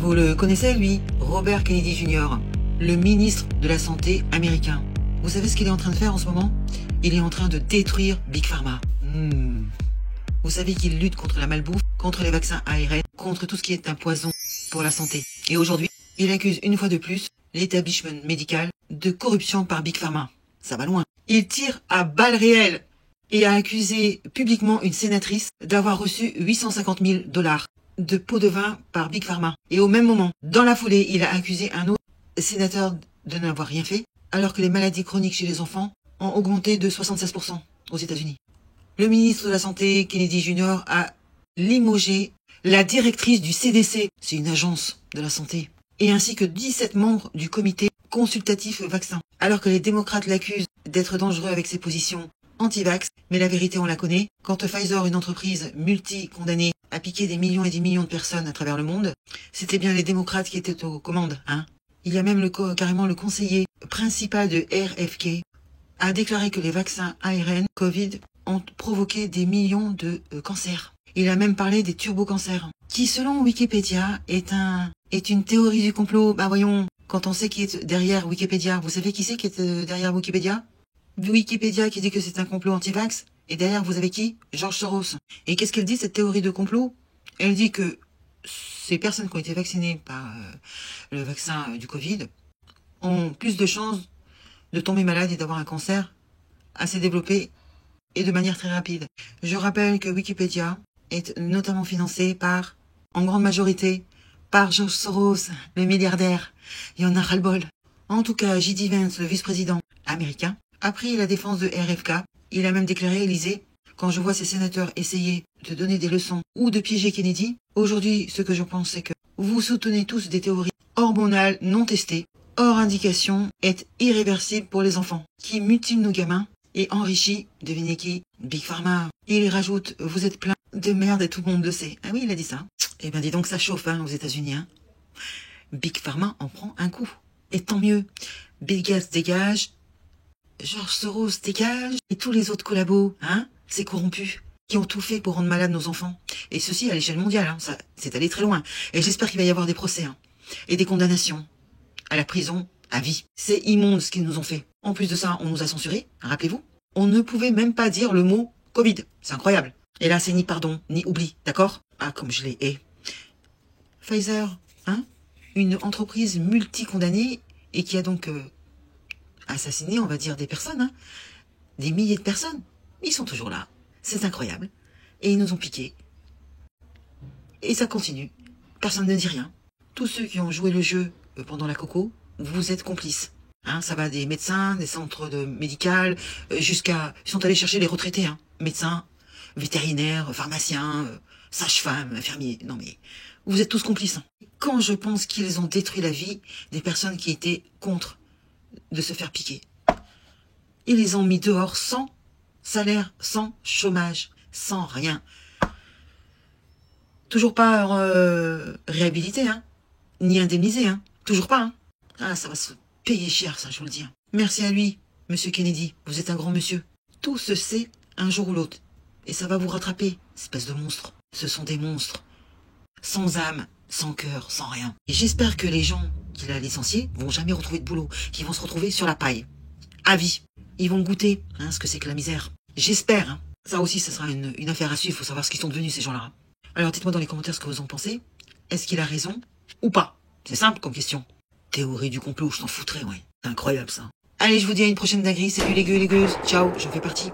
Vous le connaissez, lui, Robert Kennedy Jr., le ministre de la Santé américain. Vous savez ce qu'il est en train de faire en ce moment? Il est en train de détruire Big Pharma. Vous savez qu'il lutte contre la malbouffe, contre les vaccins ARN, contre tout ce qui est un poison pour la santé. Et aujourd'hui, il accuse une fois de plus l'établissement médical de corruption par Big Pharma. Ça va loin. Il tire à balles réelles et a accusé publiquement une sénatrice d'avoir reçu 850 000 $ de pots de vin par Big Pharma. Et au même moment, dans la foulée, il a accusé un autre sénateur de n'avoir rien fait, alors que les maladies chroniques chez les enfants ont augmenté de 76% aux États-Unis. Le ministre de la Santé, Kennedy Jr., a limogé la directrice du CDC, c'est une agence de la santé, et ainsi que 17 membres du comité consultatif vaccin. Alors que les démocrates l'accusent d'être dangereux avec ses positions anti-vax, mais la vérité on la connaît, quand Pfizer, une entreprise multi-condamnée, a piqué des millions et des millions de personnes à travers le monde, c'était bien les démocrates qui étaient aux commandes, hein. Il y a même carrément le conseiller principal de RFK a déclaré que les vaccins ARN Covid ont provoqué des millions de cancers. Il a même parlé des turbocancers, qui selon Wikipédia est une théorie du complot. Bah voyons, quand on sait qui est derrière Wikipédia, vous savez qui c'est qui est derrière Wikipédia? Wikipédia qui dit que c'est un complot anti-vax, et derrière vous avez qui? George Soros. Et qu'est-ce qu'elle dit, cette théorie de complot? Elle dit que ces personnes qui ont été vaccinées par le vaccin du Covid ont plus de chances de tomber malade et d'avoir un cancer assez développé et de manière très rapide. Je rappelle que Wikipédia est notamment financé par, en grande majorité, par George Soros, le milliardaire. Il y en a ras-le-bol. En tout cas, J.D. Vance, le vice-président américain, a pris la défense de RFK. Il a même déclaré, Élysée, quand je vois ces sénateurs essayer de donner des leçons ou de piéger Kennedy, aujourd'hui, ce que je pense, c'est que vous soutenez tous des théories hormonales non testées, hors indication, est irréversible pour les enfants, qui mutilent nos gamins et enrichit, devinez qui, Big Pharma. Il rajoute, vous êtes plein de merde et tout le monde le sait. Ah oui, il a dit ça. Eh ben dis donc, ça chauffe hein, aux États-Unis. Hein. Big Pharma en prend un coup. Et tant mieux. Bill Gates dégage, George Soros dégage, et tous les autres collabos, hein, ces corrompus, qui ont tout fait pour rendre malades nos enfants. Et ceci à l'échelle mondiale, hein, ça c'est allé très loin. Et j'espère qu'il va y avoir des procès, hein, et des condamnations à la prison à vie. C'est immonde ce qu'ils nous ont fait. En plus de ça, on nous a censurés, rappelez-vous. On ne pouvait même pas dire le mot Covid. C'est incroyable. Et là, c'est ni pardon, ni oubli, d'accord? Ah, comme je l'ai hais. Pfizer, hein, une entreprise multi-condamnée et qui a donc assassiné, on va dire, des personnes, hein, des milliers de personnes. Ils sont toujours là. C'est incroyable. Et ils nous ont piqué. Et ça continue. Personne ne dit rien. Tous ceux qui ont joué le jeu pendant la coco, vous êtes complices. Hein, ça va des médecins, des centres médicaux, jusqu'à... Ils sont allés chercher les retraités, hein, médecins, vétérinaires, pharmaciens, sages-femmes, infirmiers. Non mais, vous êtes tous complices. Hein. Quand je pense qu'ils ont détruit la vie des personnes qui étaient contre de se faire piquer. Ils les ont mis dehors sans salaire, sans chômage, sans rien. Toujours pas réhabilité, hein, ni indemnisé, hein. Toujours pas, hein. Ah, ça va se payer cher, ça, je vous le dis. Hein. Merci à lui, monsieur Kennedy. Vous êtes un grand monsieur. Tout se sait un jour ou l'autre. Et ça va vous rattraper, espèce de monstre. Ce sont des monstres. Sans âme, sans cœur, sans rien. Et j'espère que les gens qu'il a licenciés vont jamais retrouver de boulot, qu'ils vont se retrouver sur la paille. À vie. Ils vont goûter, hein, ce que c'est que la misère. J'espère, hein. Ça aussi, ça sera une affaire à suivre. Il faut savoir ce qu'ils sont devenus, ces gens-là. Alors, dites-moi dans les commentaires ce que vous en pensez. Est-ce qu'il a raison ou pas? C'est simple comme question. Théorie du complot, je t'en foutrais, ouais. C'est incroyable, ça. Allez, je vous dis à une prochaine dinguerie. Salut les gueux et les gueuses. Ciao, j'en fais partie.